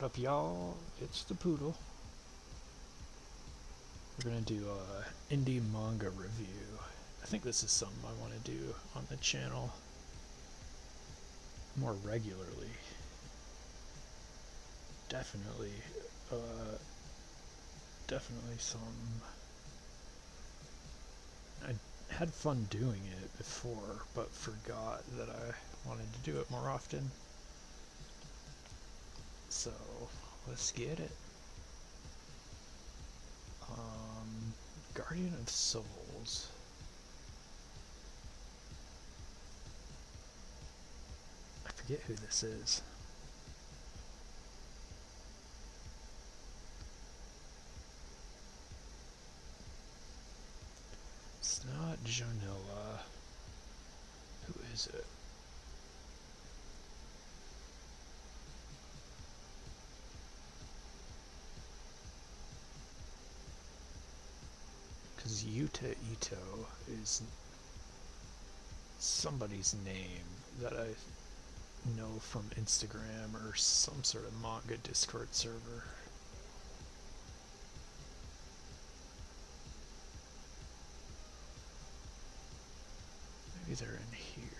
up, y'all? It's the Poodle. We're gonna do a indie manga review. I think this is something I want to do on the channel more regularly. Definitely, uh, definitely some. I had fun doing it before, but forgot that I wanted to do it more often. So, let's get it. Guardian of Souls. I forget who this is. It's not Jonilla. Who is it? Because Yuta Ito is somebody's name that I know from Instagram or some sort of manga Discord server. Maybe they're in here.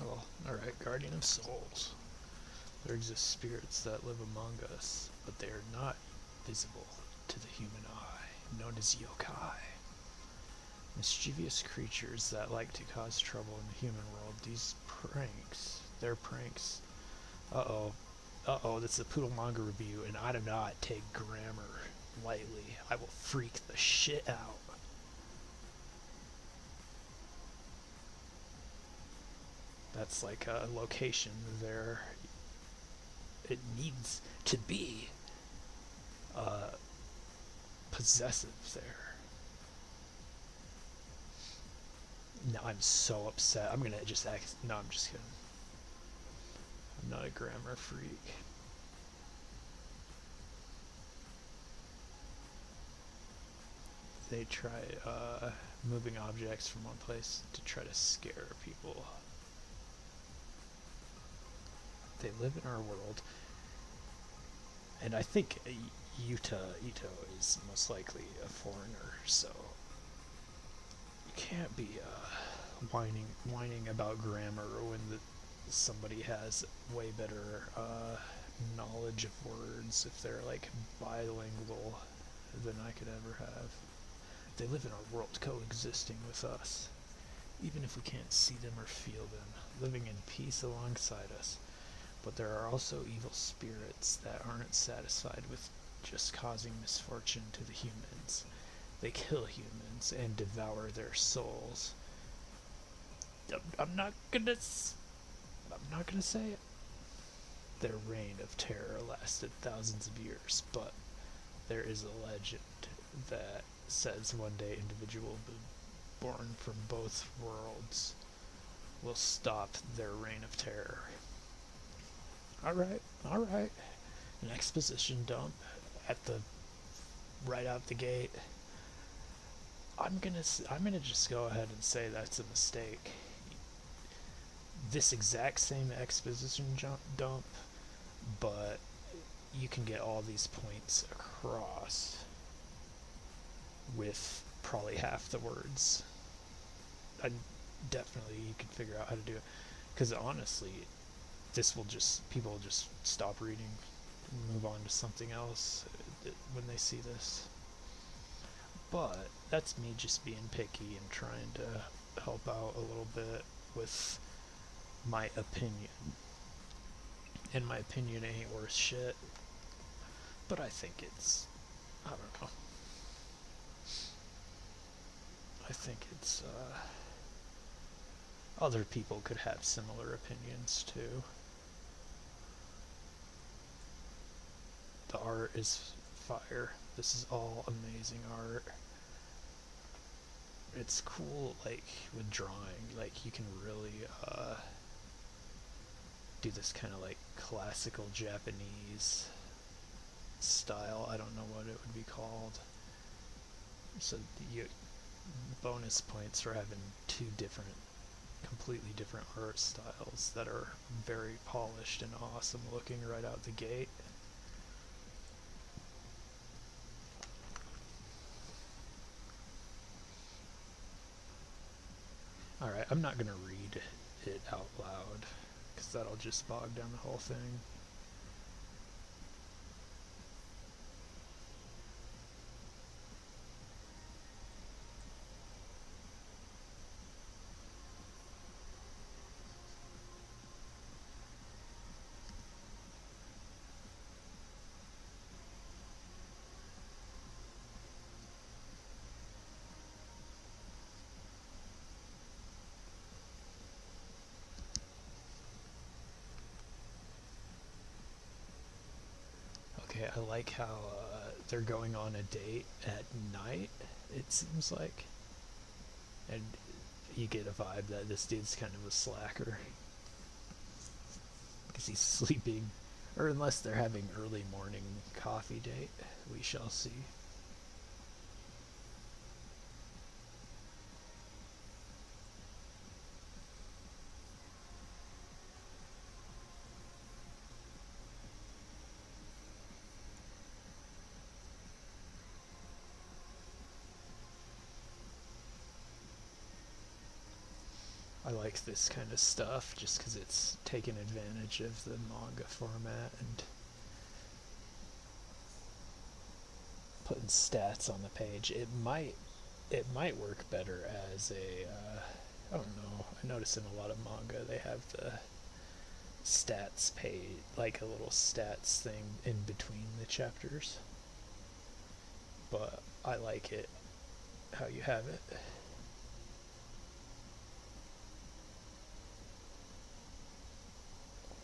Oh, alright, Guardian of Souls. There exist spirits that live among us, but they are not visible to the human eye, known as yokai. Mischievous creatures that like to cause trouble in the human world. They're pranks. Uh-oh, this is a Poodle manga review, and I do not take grammar lightly. I will freak the shit out. That's like a location there. It needs to be possessive there. No, I'm so upset. I'm gonna just act. No, I'm just kidding. I'm not a grammar freak. They try moving objects from one place to try to scare people. They live in our world, and I think Yuta Ito is most likely a foreigner, so you can't be whining about grammar when somebody has way better knowledge of words if they're like bilingual than I could ever have. They live in our world, coexisting with us, even if we can't see them or feel them, living in peace alongside us. But there are also evil spirits that aren't satisfied with just causing misfortune to the humans. They kill humans and devour their souls. I'm not gonna say it. Their reign of terror lasted thousands of years, but there is a legend that says one day individuals born from both worlds will stop their reign of terror. Alright. An exposition dump at the right out the gate. I'm gonna just go ahead and say that's a mistake. this exact same exposition dump, but you can get all these points across with probably half the words. I definitely you can figure out how to do it, because honestly, this will just people will just stop reading, and move on to something else when they see this. But that's me just being picky and trying to help out a little bit with my opinion. And my opinion ain't worth shit, but I think it's, I don't know. I think it's, other people could have similar opinions too. The art is fire. This is all amazing art. It's cool, like, with drawing. Like, you can really, do this kind of, like, classical Japanese style. I don't know what it would be called. So, you bonus points for having two different, completely different art styles that are very polished and awesome looking right out the gate. Alright, I'm not going to read it out loud, because that'll just bog down the whole thing. Okay, I like how they're going on a date at night, it seems like. And you get a vibe that this dude's kind of a slacker, because he's sleeping. Or unless they're having early morning coffee date, we shall see. I like this kind of stuff just because it's taken advantage of the manga format and putting stats on the page. It might work better as a I don't know. I notice in a lot of manga they have the stats page, like a little stats thing in between the chapters. But I like it how you have it.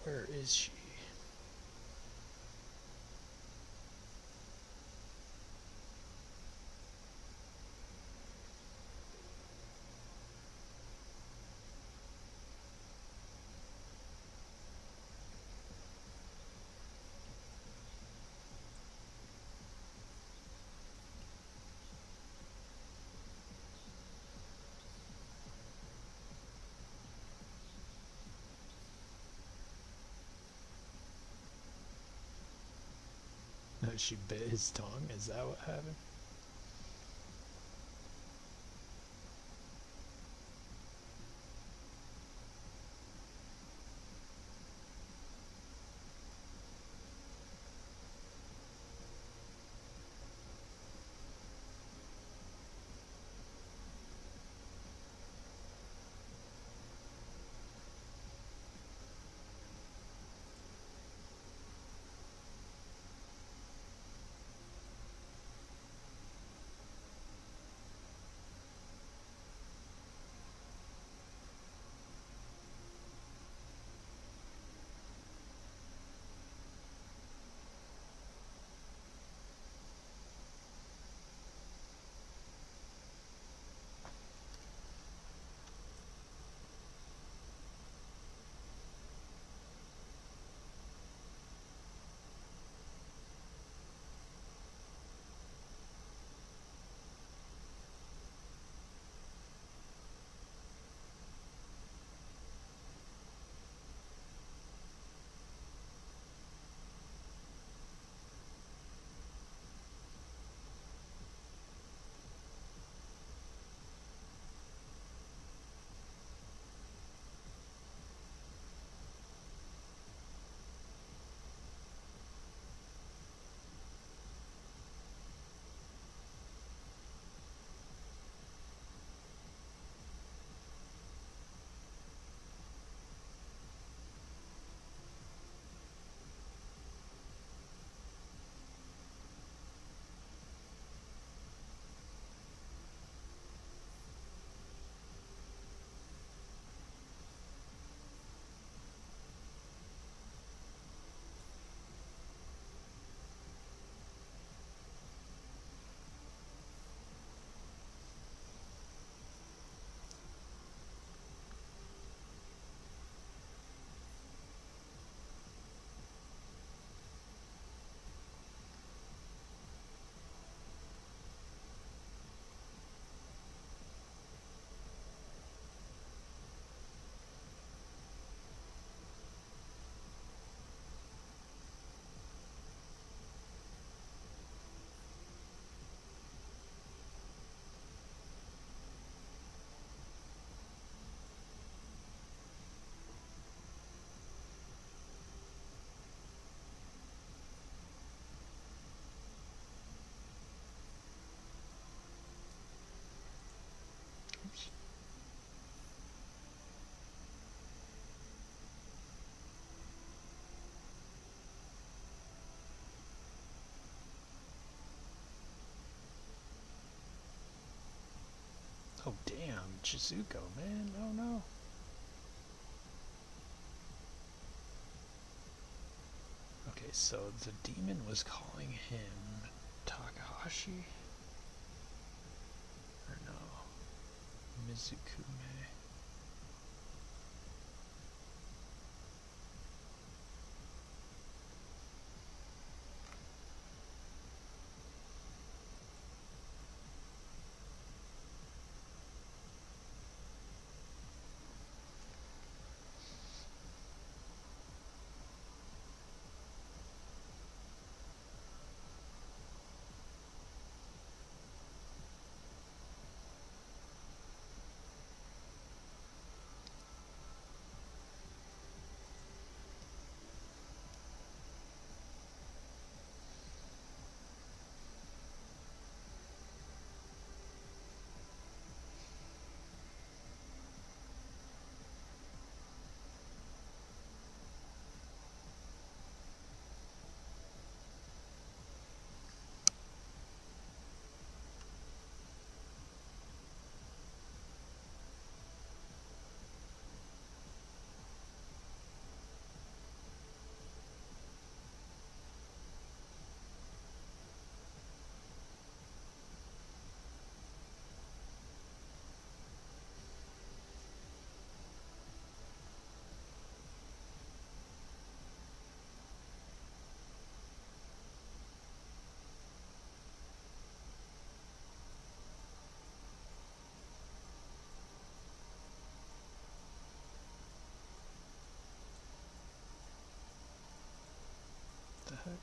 Where is she? No, she bit his tongue? Is that what happened? Chizuko, man. Oh no. Okay, so the demon was calling him Takahashi? Or no? Mizukume. What the heck?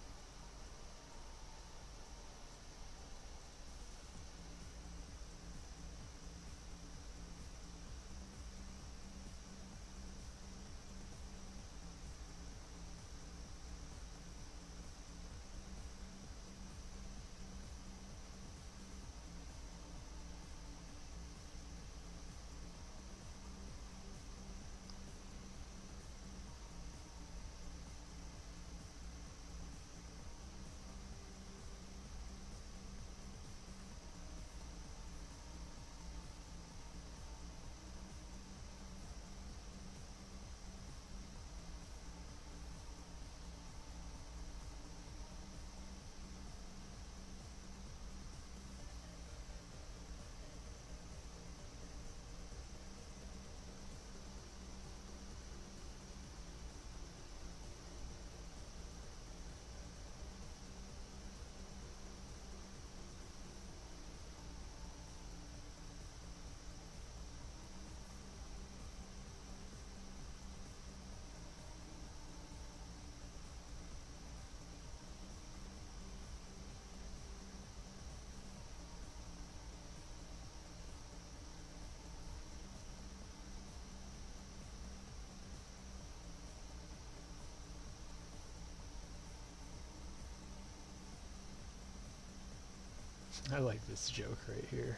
I like this joke right here.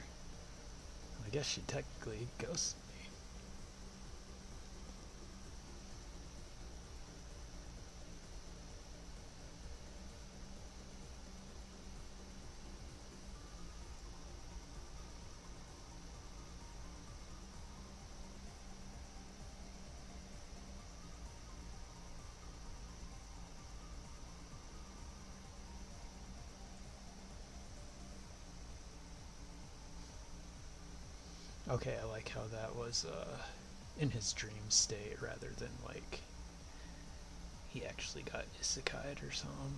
I guess she technically ghosted me. Okay, I like how that was in his dream state rather than like he actually got isekai'd or something.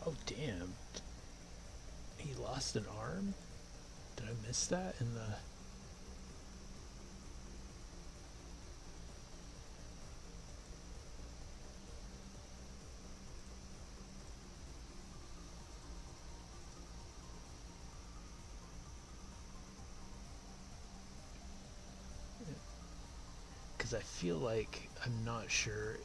Oh damn. He lost an arm? Did I miss that in the... Because I feel like I'm not sure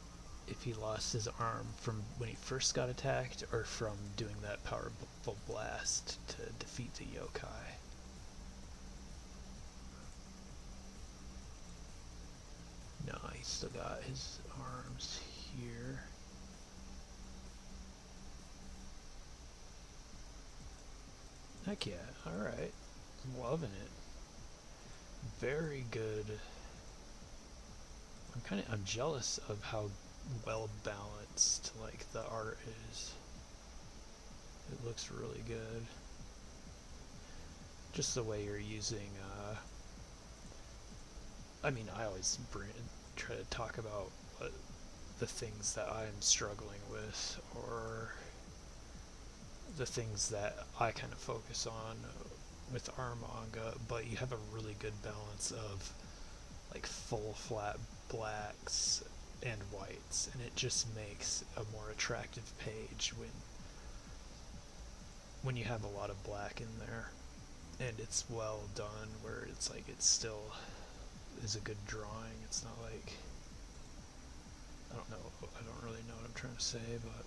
if he lost his arm from when he first got attacked or from doing that powerful blast to defeat the yokai. No, he's still got his arms here. Heck yeah, alright. I'm loving it. Very good. I'm jealous of how well balanced like the art is. It looks really good. Just the way you're using I mean, I always try to talk about what the things that I'm struggling with, or the things that I kind of focus on with our manga, but you have a really good balance of like full flat blacks and whites, and it just makes a more attractive page when you have a lot of black in there, and it's well done where it's like it still is a good drawing. It's not like, I don't really know what I'm trying to say, but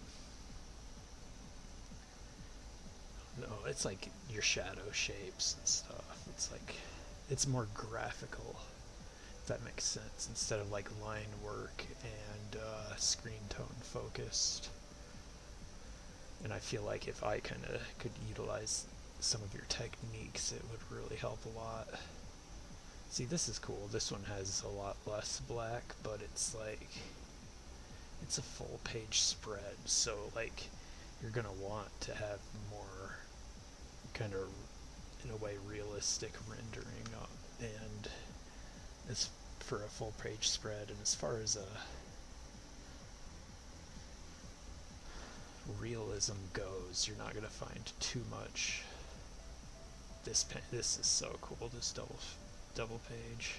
no, it's like your shadow shapes and stuff. It's like, it's more graphical, if that makes sense, instead of like line work and screen tone focused. And I feel like if I kind of could utilize some of your techniques, it would really help a lot. See, this is cool. This one has a lot less black, but it's like, it's a full page spread, so like you're gonna want to have more kind of, in a way, realistic rendering up, and it's for a full page spread. And as far as realism goes, you're not gonna find too much. This is so cool, this double page.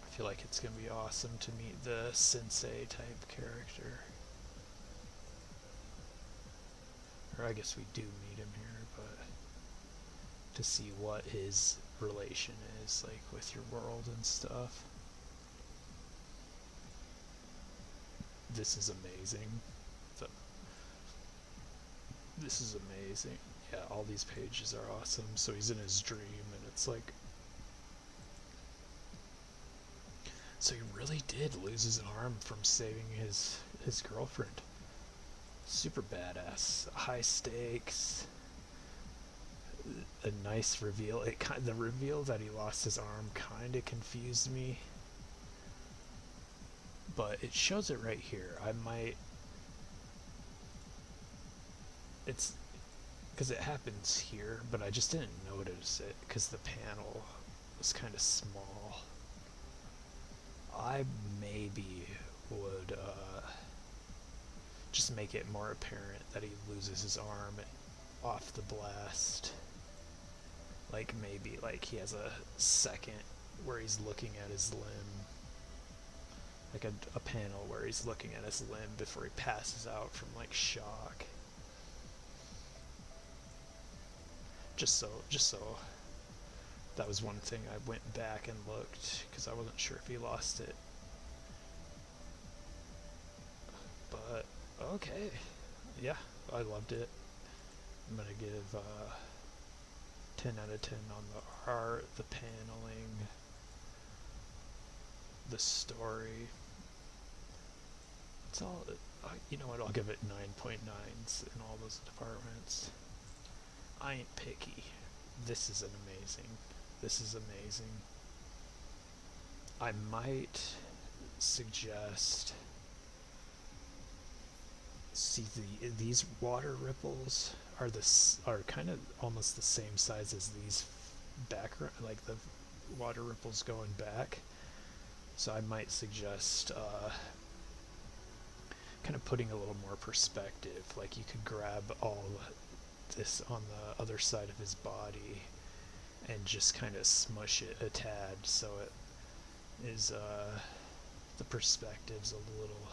I feel like it's gonna be awesome to meet the sensei type character. Or I guess we do meet him here, but to see what his relation is like with your world and stuff. This is amazing. This is amazing. Yeah, all these pages are awesome. So he's in his dream, and it's like, so he really did lose his arm from saving his girlfriend. Super badass. High stakes. A nice reveal. The reveal that he lost his arm kind of confused me, but it shows it right here. It's because it happens here, but I just didn't notice it because the panel was kind of small. I maybe would just make it more apparent that he loses his arm off the blast. Like maybe like he has a second where he's looking at his limb, like a panel where he's looking at his limb before he passes out from like shock. Just so that was one thing I went back and looked, because I wasn't sure if he lost it. But okay, yeah, I loved it. I'm gonna give 10 out of 10 on the art, the paneling, the story. It's all, you know what, I'll give it 9.9s in all those departments. I ain't picky. This is amazing. This is amazing. I might suggest, see, these water ripples are kind of almost the same size as these background, like the water ripples going back. So I might suggest kind of putting a little more perspective. Like you could grab all this on the other side of his body and just kind of smush it a tad so it is the perspective's a little,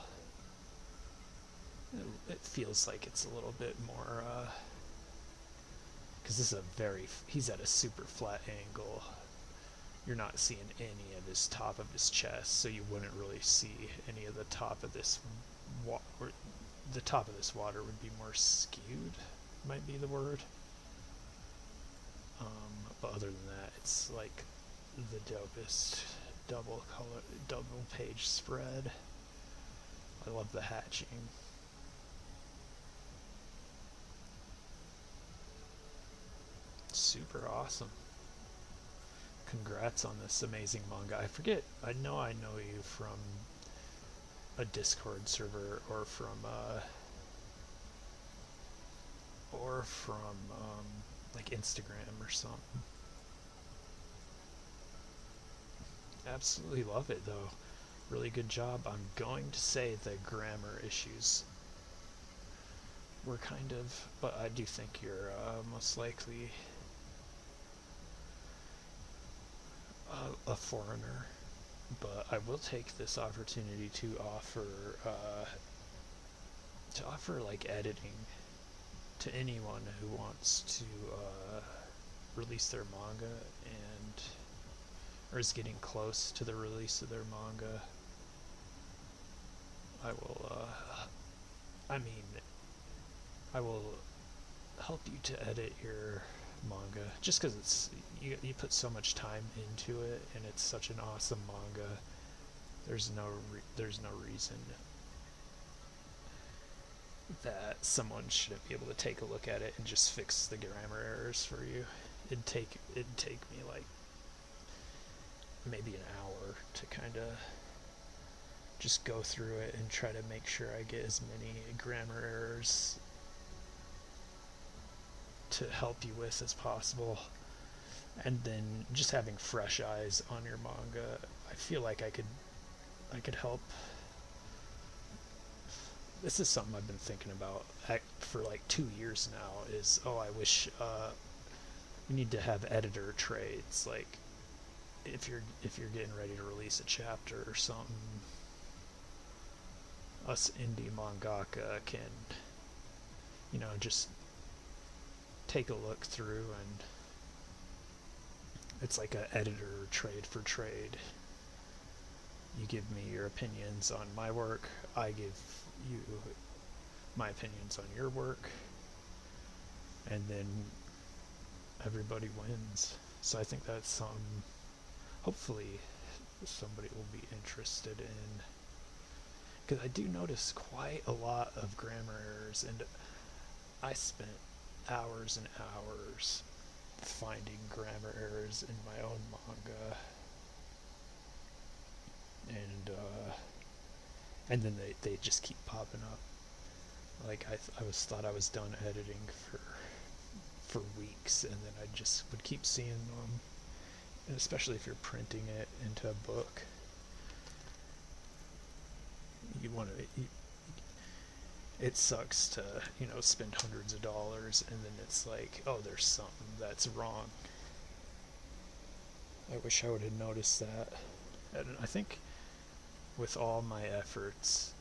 it feels like it's a little bit more because this is he's at a super flat angle. You're not seeing any of his top of his chest, so you wouldn't really see any of the top of this the top of this water would be more skewed, might be the word. But other than that, it's like the dopest double page spread. I love the hatching. Super awesome. Congrats on this amazing manga. I know you from a Discord server or from like Instagram or something. Absolutely love it though. Really good job. I'm going to say the grammar issues were kind of, but I do think you're most likely a foreigner. But I will take this opportunity to offer like editing to anyone who wants to release their manga or is getting close to the release of their manga. I will help you to edit your manga just because it's you put so much time into it and it's such an awesome manga. There's no reason that someone shouldn't be able to take a look at it and just fix the grammar errors for you. It'd take me like maybe an hour to kind of just go through it and try to make sure I get as many grammar errors to help you with as possible. And then just having fresh eyes on your manga, I feel like I could help. This is something I've been thinking about for like 2 years now, is I wish we need to have editor trades, like if you're getting ready to release a chapter or something, us indie mangaka can just take a look through, and it's like a editor trade for trade. You give me your opinions on my work, I give you my opinions on your work, and then everybody wins. So I think that's hopefully somebody will be interested in, because I do notice quite a lot of grammar errors, and I spent hours and hours finding grammar errors in my own manga, and then they just keep popping up. Like I thought I was done editing for weeks, and then I just would keep seeing them, and especially if you're printing it into a book, it sucks to spend hundreds of dollars and then it's like, oh, there's something that's wrong. I wish I would have noticed that. And I think with all my efforts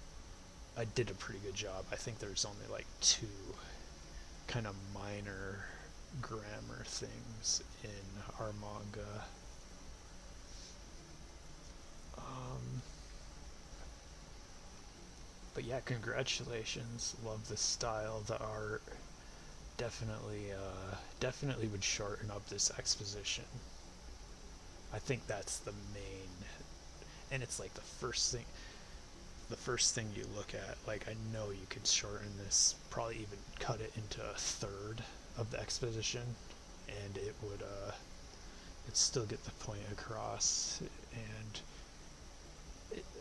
I did a pretty good job. I think there's only like 2 kind of minor grammar things in our manga. But yeah, congratulations. Love the style, the art. Definitely would shorten up this exposition. I think that's the main, and it's like the first thing you look at. Like, I know you could shorten this, probably even cut it into a third of the exposition, and it would it'd still get the point across. And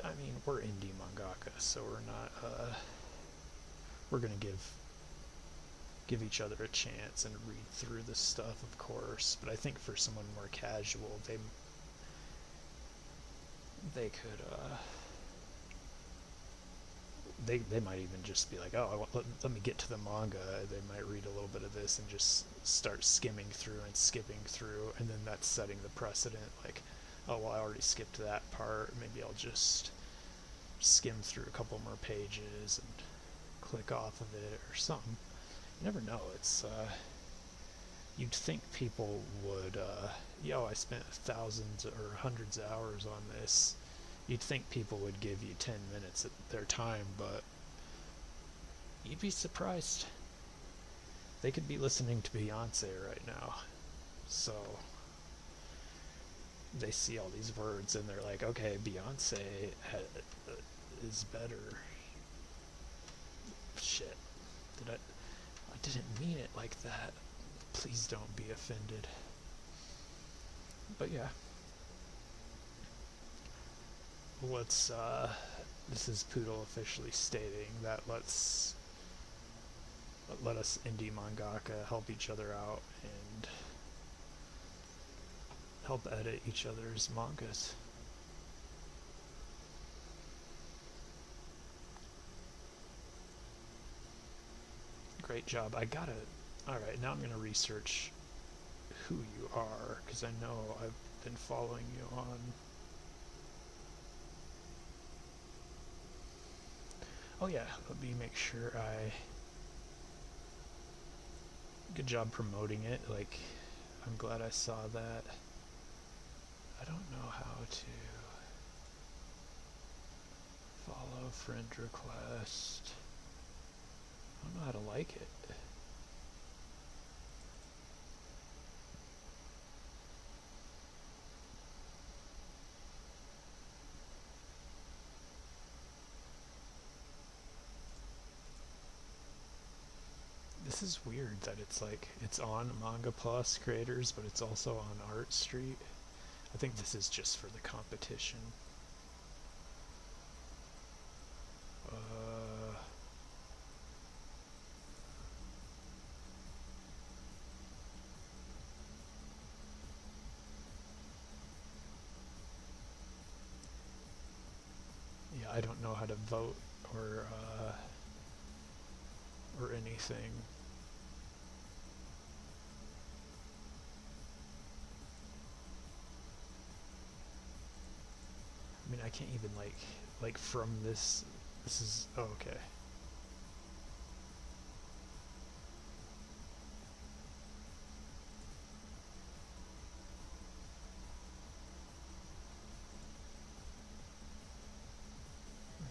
I mean, we're indie mangaka, so we're gonna give each other a chance and read through this stuff, of course. But I think for someone more casual, they could they might even just be like, oh, let me get to the manga. They might read a little bit of this and just start skimming through and skipping through, and then that's setting the precedent. Like, oh well, I already skipped that part. Maybe I'll just skim through a couple more pages and click off of it or something. You never know. It's you'd think people would, I spent thousands or hundreds of hours on this. You'd think people would give you 10 minutes of their time, but you'd be surprised. They could be listening to Beyonce right now. So they see all these words and they're like, okay, Beyonce is better. Shit. I didn't mean it like that. Please don't be offended. But yeah. Let's, this is Poodle officially stating that let us indie mangaka help each other out and help edit each other's mangas. Great job. Alright, now I'm gonna research who you are, because I know I've been following you on. Oh yeah, let me make sure good job promoting it. Like, I'm glad I saw that. I don't know how to follow friend request. I don't know how to like it. This is weird that it's like, it's on Manga Plus creators, but it's also on Art Street. I think this is just for the competition. Yeah, I don't know how to vote or anything. I mean, I can't even like from this is, oh, okay.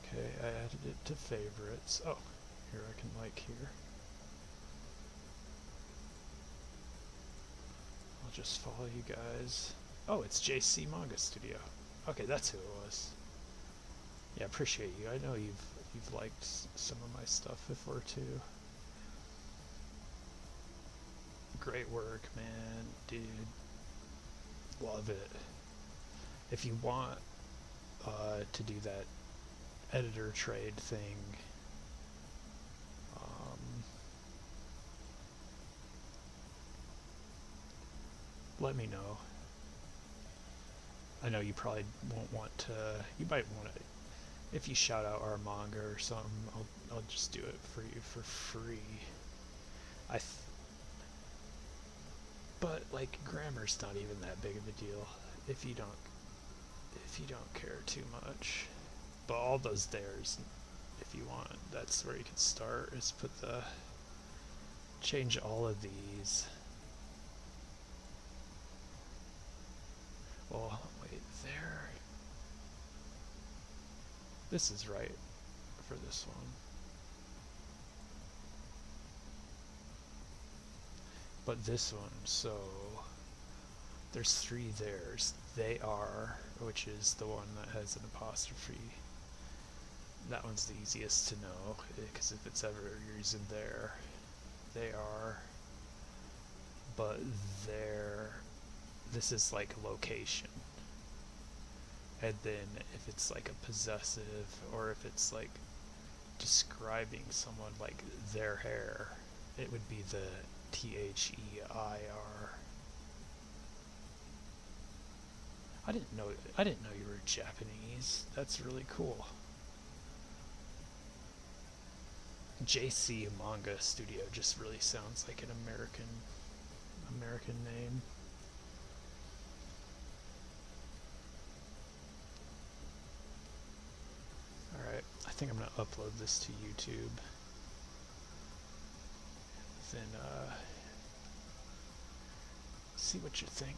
Okay, I added it to favorites. Oh, here I can like here. I'll just follow you guys. Oh, it's JC Manga Studio. Okay, that's who it was. Yeah, appreciate you. I know you've liked some of my stuff before too. Great work, man, dude. Love it. If you want to do that editor trade thing, let me know. I know you probably won't want to. You might want to. If you shout out our manga or something, I'll just do it for you for free. But like, grammar's not even that big of a deal if you don't care too much. But all those there's, if you want, that's where you can start. Is change all of these. Well, wait, there. This is right for this one. But this one, so there's 3 theirs. They are, which is the one that has an apostrophe. That one's the easiest to know, because if it's ever using there, they are. But there, this is like location. And then if it's like a possessive, or if it's like describing someone, like their hair, it would be the THEIR. I didn't know you were Japanese. That's really cool. JC Manga Studio just really sounds like an American name. Alright, I think I'm going to upload this to YouTube. Then see what you think.